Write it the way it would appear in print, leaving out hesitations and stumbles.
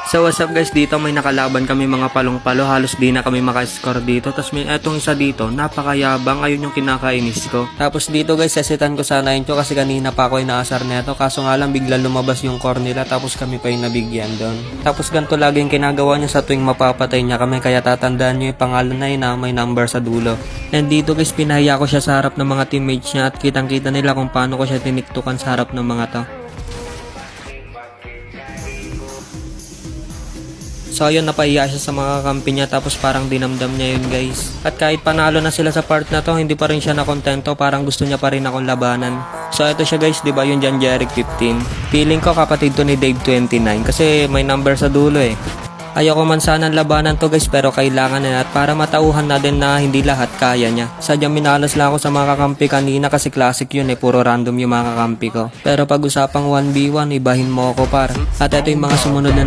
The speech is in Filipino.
So what's up guys, dito may nakalaban kami mga palong-palo, halos di na kami makascore dito. Tapos may etong isa dito, napakayabang, ayun yung kinakainis ko. Tapos dito guys, sesitan ko sana yun ko kasi kanina pa ako inaasar neto. Kaso nga lang bigla lumabas yung core nila, tapos kami pa yung nabigyan doon. Tapos ganito lagi yung kinagawa niya sa tuwing mapapatay niya kami, kaya tatandaan niyo yung pangalan na yun na may number sa dulo. And dito guys, pinahiya ko siya sa harap ng mga teammates niya at kitang kita nila kung paano ko siya tiniktukan sa harap ng mga to. So ayun, napahiya siya sa mga kampi niya, tapos parang dinamdam niya yun guys. At kahit panalo na sila sa part na to, hindi pa rin siya nakontento, parang gusto niya pa rin akong labanan. So ito siya guys, diba yung Jan Jeric 15. Feeling ko kapatid to ni Dave 29 kasi may number sa dulo eh. Ayoko man sana ng labanan to guys, pero kailangan na, at para matauhan na din na hindi lahat kaya niya. Sadyang minalas lang ako sa mga kakampi kanina kasi classic yun eh, puro random yung mga kakampi ko. Pero pag usapang 1v1, ibahin mo ako par. At ito yung mga sumunod na